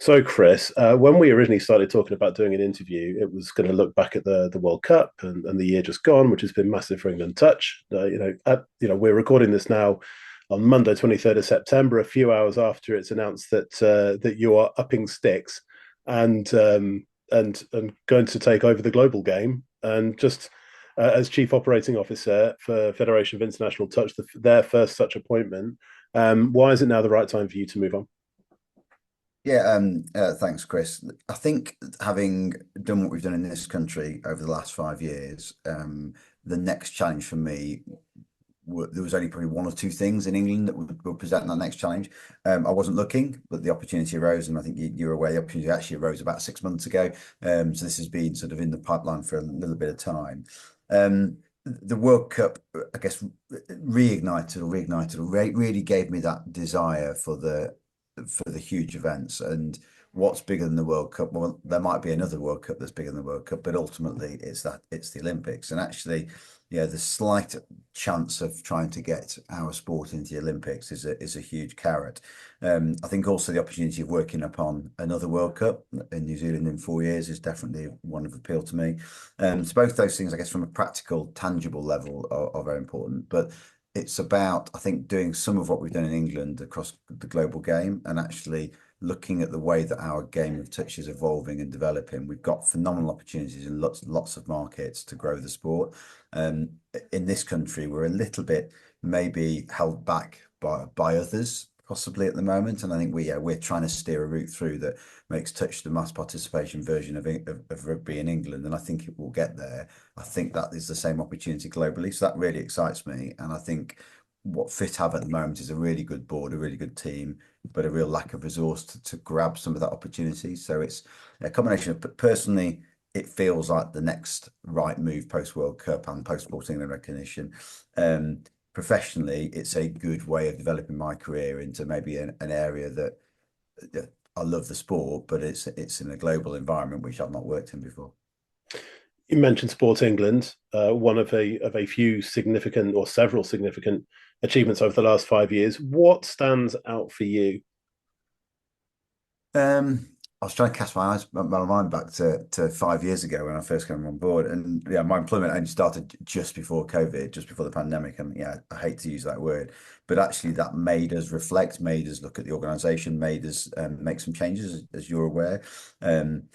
So, Chris, when we originally started talking about doing an interview, it was going to look back at the World Cup and the year just gone, which has been massive for England touch. We're recording this now on Monday, 23rd of September, a few hours after it's announced that you are upping sticks and and going to take over the global game. And just as chief operating officer for Federation of International Touch, their first such appointment, why is it now the right time for you to move on? Thanks, Chris. I think having done what we've done in this country over the last 5 years, the next challenge for me, there was only probably one or two things in England that would present that next challenge. I wasn't looking, but the opportunity arose, and I think you're aware the opportunity actually arose about 6 months ago. So this has been sort of in the pipeline for a little bit of time. The World Cup, I guess, really gave me that desire for the huge events. And what's bigger than the World Cup? Well, there might be another World Cup that's bigger than the World Cup, but ultimately it's the Olympics. And actually, yeah, the slight chance of trying to get our sport into the Olympics is a huge carrot. I think also the opportunity of working upon another World Cup in New Zealand in 4 years is definitely one of appeal to me. So both those things, I guess, from a practical, tangible level are very important. But it's about, I think, doing some of what we've done in England across the global game and actually looking at the way that our game of touch is evolving and developing. We've got phenomenal opportunities in lots of markets to grow the sport. Um, in this country, we're a little bit maybe held back by others possibly at the moment, and I think we're trying to steer a route through that makes touch the mass participation version of rugby in England, and I think it will get there. I think that is the same opportunity globally, so that really excites me, and I think what Fit have at the moment is a really good board, a really good team, but a real lack of resource to grab some of that opportunity. So it's a combination of, but personally, it feels like the next right move post World Cup and post Sporting England recognition. Um, Professionally, it's a good way of developing my career into maybe an area that I love the sport, but it's in a global environment which I've not worked in before. You mentioned Sport England, one of a few significant or several significant achievements over the last 5 years. What stands out for you? I was trying to cast my mind back to 5 years ago when I first came on board, and yeah, my employment only started just before COVID, just before the pandemic, and yeah, I hate to use that word, but actually that made us reflect, made us look at the organisation, made us make some changes, as you're aware. Um,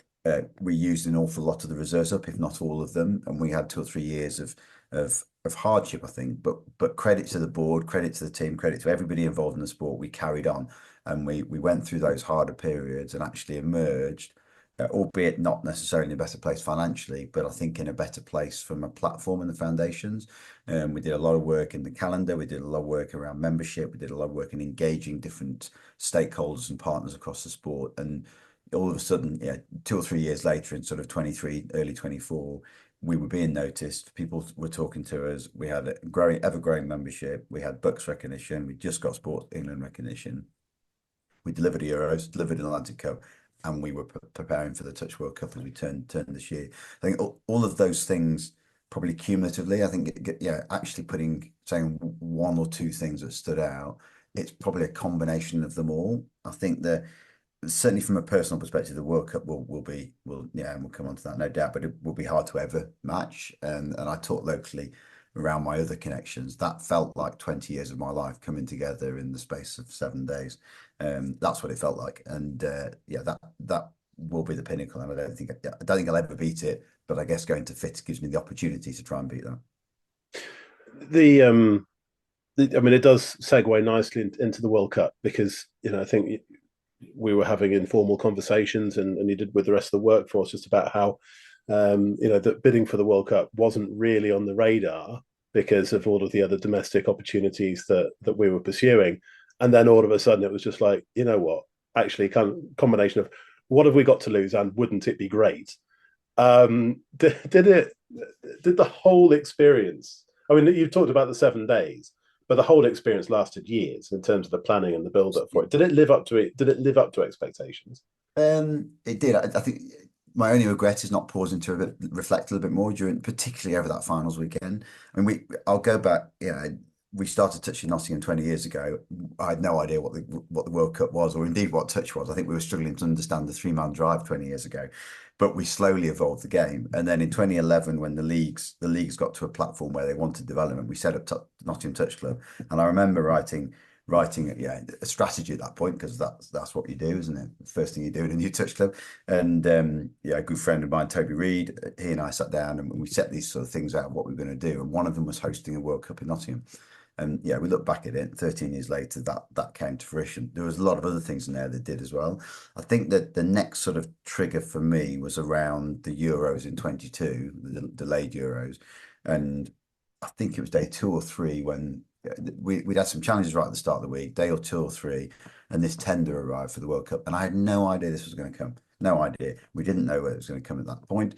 we used an awful lot of the reserves up, if not all of them, and we had 2 or 3 years of hardship, I think. But credit to the board, credit to the team, credit to everybody involved in the sport. We carried on and we went through those harder periods and actually emerged, albeit not necessarily in a better place financially, but I think in a better place from a platform and the foundations. We did a lot of work in the calendar. We did a lot of work around membership. We did a lot of work in engaging different stakeholders and partners across the sport. And all of a sudden, yeah, 2 or 3 years later, in sort of 23, early 24, we were being noticed. People were talking to us. We had a growing, ever growing membership. We had Bucks recognition. We just got Sport England recognition. We delivered Euros, delivered an Atlantic Cup, and we were preparing for the Touch World Cup as we turned this year. I think all of those things probably cumulatively. I think yeah, actually saying one or two things that stood out. It's probably a combination of them all. I think that certainly from a personal perspective, the World Cup will yeah, and we'll come on to that, no doubt, but it will be hard to ever match. And I talk locally around my other connections. That felt like 20 years of my life coming together in the space of 7 days. That's what it felt like. And yeah, that will be the pinnacle. And I don't think I'll ever beat it, but I guess going to Fit gives me the opportunity to try and beat that. The I mean, it does segue nicely into the World Cup because I think we were having informal conversations, and you did with the rest of the workforce just about how that bidding for the World Cup wasn't really on the radar because of all of the other domestic opportunities that we were pursuing, and then all of a sudden it was just like, you know what, actually, kind of combination of what have we got to lose and wouldn't it be great? Did the whole experience? I mean, you talked about the 7 days, but the whole experience lasted years in terms of the planning and the build up for it. Did it live up to it? Did it live up to expectations? It did. I think my only regret is not pausing to reflect a little bit more during, particularly over that finals weekend. I mean, I'll go back. Yeah, we started touching Nottingham 20 years ago, I had no idea what the World Cup was, or indeed what touch was. I think we were struggling to understand the 3-man drive 20 years ago, but we slowly evolved the game. And then in 2011, when the leagues got to a platform where they wanted development, we set up Nottingham Touch Club. And I remember writing a strategy at that point, because that's what you do, isn't it? The first thing you do in a new touch club. And a good friend of mine, Toby Reed, he and I sat down and we set these sort of things out, what we were going to do. And one of them was hosting a World Cup in Nottingham. And we look back at it 13 years later, that came to fruition. There was a lot of other things in there that did as well. I think that the next sort of trigger for me was around the Euros in 22, the delayed Euros. And I think it was day 2 or 3 when we'd had some challenges right at the start of the week, day or 2 or 3, and this tender arrived for the World Cup. And I had no idea this was going to come. No idea. We didn't know where it was going to come at that point.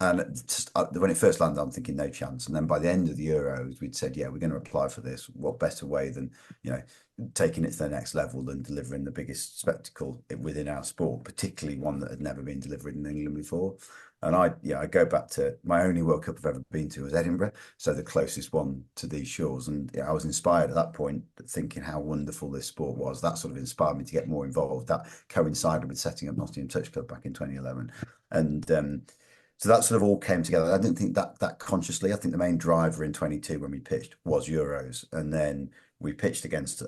And just, when it first landed, I'm thinking no chance. And then by the end of the Euros, we'd said, we're going to apply for this. What better way than, taking it to the next level than delivering the biggest spectacle within our sport, particularly one that had never been delivered in England before. And I go back to my only World Cup I've ever been to was Edinburgh, so the closest one to these shores. And I was inspired at that point, thinking how wonderful this sport was. That sort of inspired me to get more involved. That coincided with setting up Nottingham Touch Club back in 2011. And so that sort of all came together. I didn't think that consciously. I think the main driver in 22 when we pitched was Euros, and then we pitched against.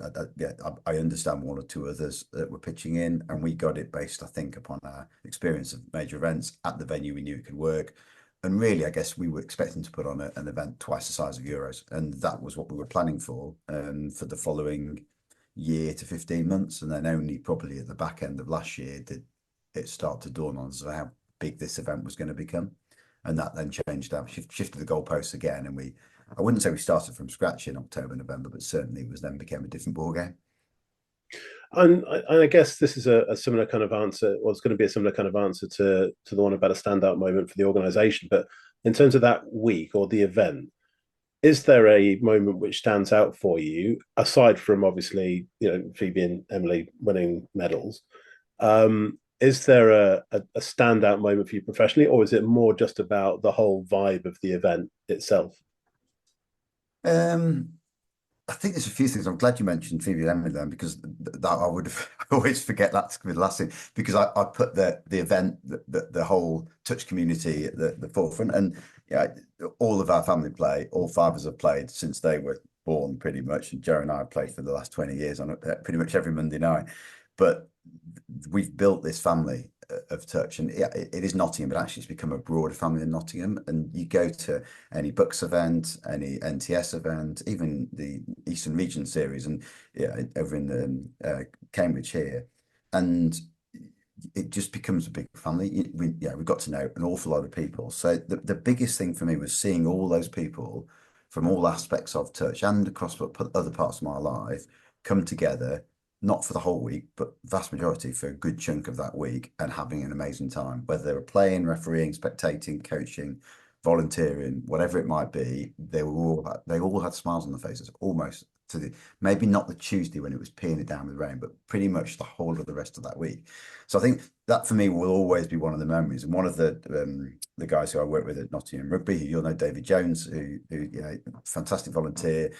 I understand 1 or 2 others that were pitching in, and we got it based, I think, upon our experience of major events at the venue. We knew it could work, and really, I guess we were expecting to put on an event twice the size of Euros, and that was what we were planning for the following year to 15 months, and then only probably at the back end of last year did it start to dawn on us how big this event was going to become. And that then changed shifted the goalposts again. And I wouldn't say we started from scratch in October, November, but certainly it was then became a different ball game. And I guess this is a similar kind of answer, or it's going to be a similar kind of answer to the one about a standout moment for the organisation. But in terms of that week or the event, is there a moment which stands out for you, aside from obviously, Phoebe and Emily winning medals? Is there a standout moment for you professionally, or is it more just about the whole vibe of the event itself? I think there's a few things. I'm glad you mentioned Phoebe and Emily then, because that I would always forget that to be the last thing, because I put the event, the whole touch community at the forefront. And all of our family play, all 5 of us have played since they were born pretty much. And Joe and I have played for the last 20 years on pretty much every Monday night. But we've built this family of touch, and it is Nottingham, but actually it's become a broader family in Nottingham. And you go to any Bucks event, any NTS event, even the Eastern Region series, and over in the Cambridge here, and it just becomes a big family. We've got to know an awful lot of people. So the biggest thing for me was seeing all those people from all aspects of touch and across other parts of my life come together, not for the whole week, but vast majority for a good chunk of that week, and having an amazing time, whether they were playing, refereeing, spectating, coaching, volunteering, whatever it might be. They all had smiles on their faces, almost to maybe not the Tuesday when it was peeing it down with rain, but pretty much the whole of the rest of that week. So I think that for me will always be one of the memories. And one of the guys who I work with at Nottingham Rugby, who you'll know, David Jones, who fantastic volunteer.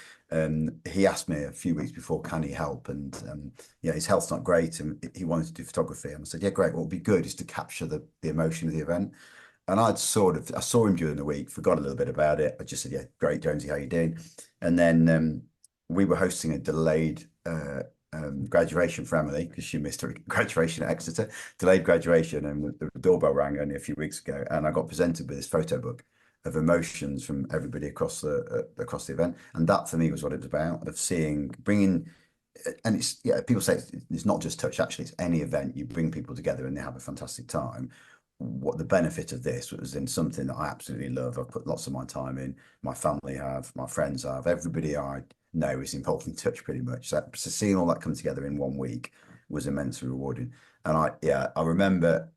He asked me a few weeks before, can he help? And his health's not great, and he wanted to do photography. And I said, yeah, great. What would be good is to capture the emotion of the event. And I saw him during the week, forgot a little bit about it. I just said, yeah, great, Jonesy, how you doing? And then we were hosting a delayed graduation for Emily, because she missed her graduation at Exeter, delayed graduation, and the doorbell rang only a few weeks ago, and I got presented with this photo book of emotions from everybody across the event. And that for me was what it was about, of bringing, and it's people say it's not just touch, actually it's any event. You bring people together and they have a fantastic time. What the benefit of this was in something that I absolutely love. I've put lots of my time in, my family have, my friends have, everybody I know is involved in touch pretty much. So seeing all that come together in 1 week was immensely rewarding. And I remember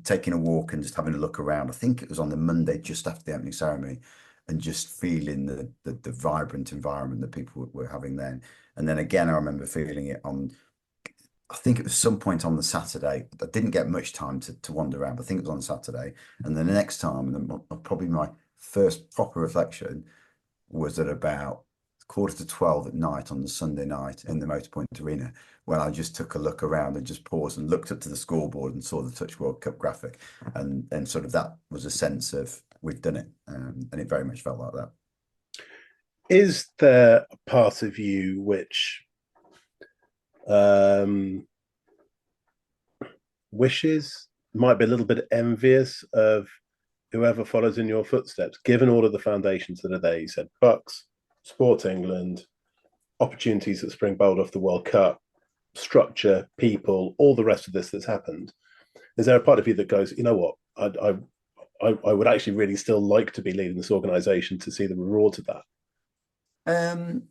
taking a walk and just having a look around. I think it was on the Monday just after the opening ceremony, and just feeling the vibrant environment that people were having then. And then again, I remember feeling it on, I think it was some point on the Saturday. I didn't get much time to wander around, but I think it was on Saturday. And then the next time, and then probably my first proper reflection, was at about 11:45 at night on the Sunday night in the Motorpoint Arena, when I just took a look around and just paused and looked up to the scoreboard and saw the Touch World Cup graphic, and sort of that was a sense of we've done it, and it very much felt like that. Is there a part of you which um, wishes, might be a little bit envious of whoever follows in your footsteps, given all of the foundations that are there? You said Bucks, Sport England, opportunities that spring bold off the World Cup, structure, people, all the rest of this that's happened. Is there a part of you that goes, you know what, I would actually really still like to be leading this organization to see the rewards of that? Um,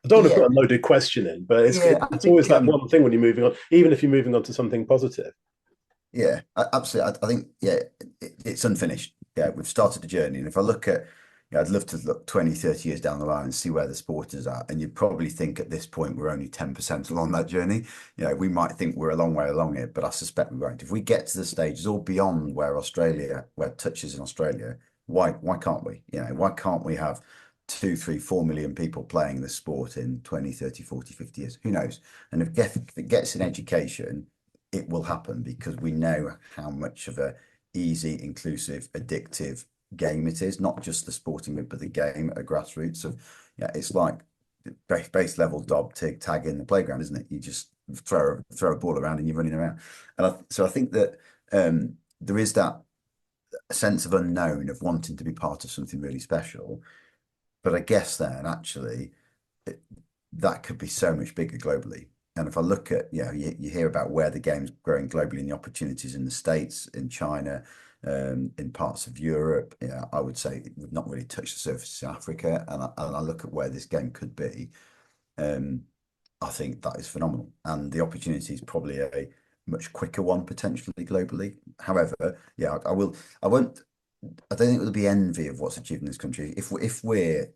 I don't want to yeah, put a loaded question in, but yeah, I it's always think that one thing when you're moving on, even if you're moving on to something positive. yeah, absolutely. I think yeah, it's unfinished. Yeah, we've started the journey, and if I look at, I'd love to look 20, 30 years down the line and see where the sport is at. And you'd probably think at this point we're only 10% along that journey. We might think we're a long way along it, but I suspect we won't. If we get to the stages or beyond where touch is in Australia, why can't we? Why can't we have 2, 3, 4 million people playing the sport in 20, 30, 40, 50 years? Who knows? And if it gets an education, it will happen, because we know how much of a easy, inclusive, addictive game it is, not just the sporting bit, but the game at a grassroots of, it's like base level dob tig tag in the playground, isn't it? You just throw a ball around and you're running around. So I think that there is that sense of unknown, of wanting to be part of something really special. But I guess then actually that could be so much bigger globally. And if I look at, you hear about where the game's growing globally and the opportunities in the States, in China, in parts of Europe. I would say we've not really touched the surface in Africa. And I look at where this game could be. I think that is phenomenal. And the opportunity is probably a much quicker one potentially globally. However, I don't think it'll be envy of what's achieved in this country. If we're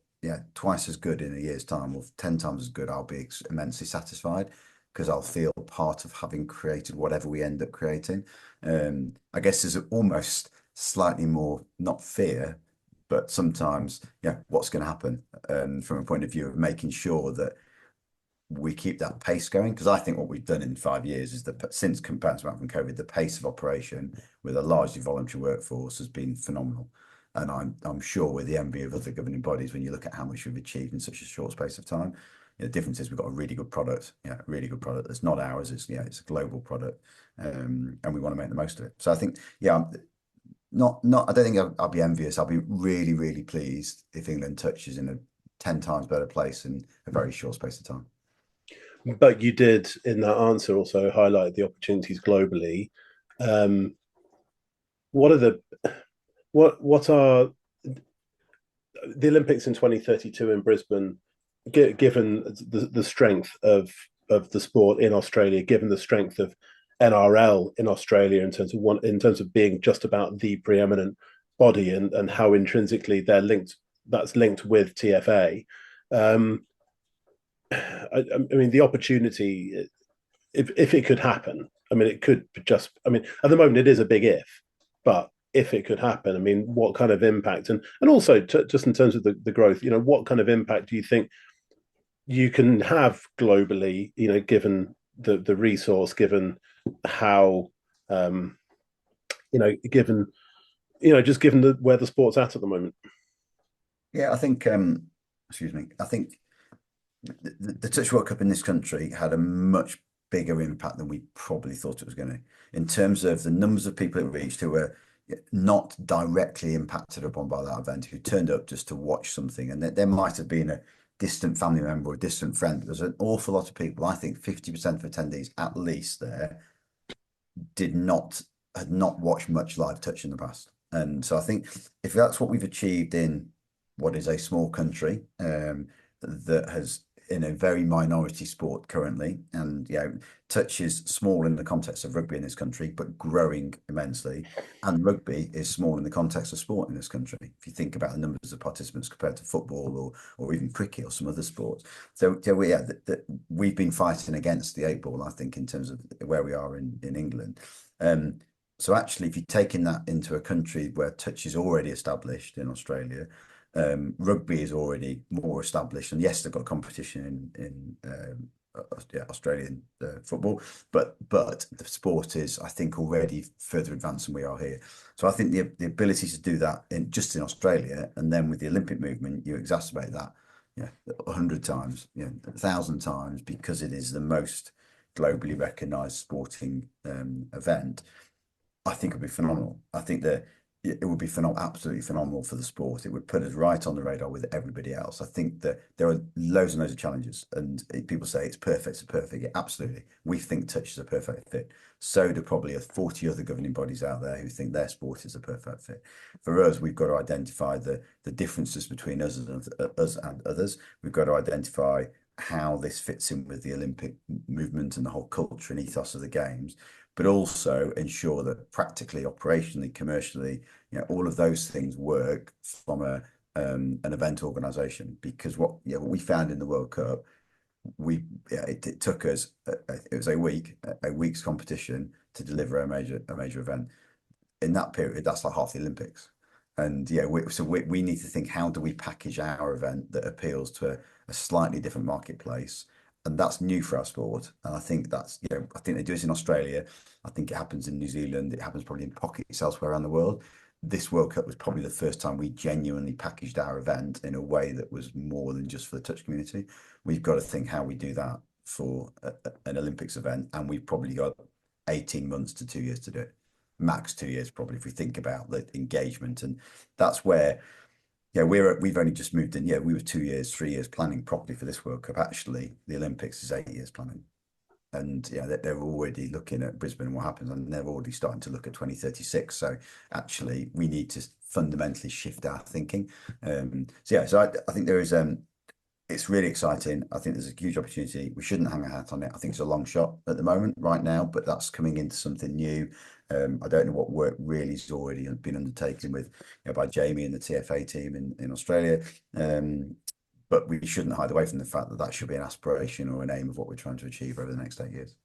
twice as good in a year's time, or 10 times as good, I'll be immensely satisfied, because I'll feel part of having created whatever we end up creating. I guess there's almost slightly more, not fear, but sometimes, what's going to happen, from a point of view of making sure that we keep that pace going. Because I think what we've done in 5 years is that since bouncing back from COVID, the pace of operation with a largely voluntary workforce has been phenomenal. And I'm sure we're the envy of other governing bodies when you look at how much we've achieved in such a short space of time. The difference is we've got a really good product, really good product. It's not ours, it's a global product, and we want to make the most of it. So I think, not I don't think I'll be envious. I'll be really, really pleased if England touches in a 10 times better place in a very short space of time. But you did, in that answer, also highlight the opportunities globally. Um, what are the what are the Olympics in 2032 in Brisbane? Given the strength of the sport in Australia, given the strength of NRL in Australia in terms of being just about the preeminent body, and how intrinsically that's linked with TFA. I mean, the opportunity, if it could happen, I mean, it could just, I mean, at the moment it is a big if, but if it could happen, I mean, what kind of impact, and also just in terms of the growth, what kind of impact do you think you can have globally, given the resource, given how, given, just given where the sport's at the moment? Yeah, I think, excuse me, I think the Touch World Cup in this country had a much bigger impact than we probably thought it was going to, in terms of the numbers of people it reached who were not directly impacted upon by that event, who turned up just to watch something. And there might have been a distant family member or a distant friend. There's an awful lot of people, I think 50% of attendees at least there, had not watched much live touch in the past. And so I think if that's what we've achieved in what is a small country, that has, in a very minority sport currently, and touch is small in the context of rugby in this country, but growing immensely, and rugby is small in the context of sport in this country, if you think about the numbers of participants compared to football or even cricket or some other sports. So we've been fighting against the 8 ball, I think, in terms of where we are in England. So actually, if you're taking that into a country where touch is already established in Australia, Rugby is already more established, and yes, they've got competition yeah, Australian football, but the sport is, I think, already further advanced than we are here. So I think the ability to do that in Australia, and then with the Olympic movement, you exacerbate that, 100 times, 1,000 times, because it is the most globally recognized sporting event. I think it would be phenomenal. I think that it would be phenomenal, absolutely phenomenal for the sport. It would put us right on the radar with everybody else. I think that there are loads and loads of challenges, and people say it's perfect, it's perfect. Yeah, absolutely. We think touch is a perfect fit. So do probably 40 other governing bodies out there who think their sport is a perfect fit. For us, we've got to identify the differences between us and others. We've got to identify how this fits in with the Olympic movement and the whole culture and ethos of the games, but also ensure that practically, operationally, commercially, all of those things work from an event organization. Because what we found in the World Cup, it took us it was a week's competition to deliver a major event. In that period, that's like half the Olympics. And we need to think, how do we package our event that appeals to a slightly different marketplace? And that's new for our sport. And I think that's, I think they do this in Australia. I think it happens in New Zealand. It happens probably in pockets elsewhere around the world. This World Cup was probably the first time we genuinely packaged our event in a way that was more than just for the touch community. We've got to think how we do that for an Olympics event. And we've probably got 18 months to 2 years to do it. Max 2 years, probably, if we think about the engagement. And that's where, we've only just moved in. We were 2 years, 3 years planning properly for this World Cup. Actually, the Olympics is 8 years planning. And they're already looking at Brisbane and what happens, and they're already starting to look at 2036. So actually, we need to fundamentally shift our thinking. So I think there is it's really exciting. I think there's a huge opportunity. We shouldn't hang our hat on it. I think it's a long shot at the moment, right now, but that's coming into something new. I don't know what work really has already been undertaken with by Jamie and the TFA team in Australia. But we shouldn't hide away from the fact that that should be an aspiration or an aim of what we're trying to achieve over the next 8 years.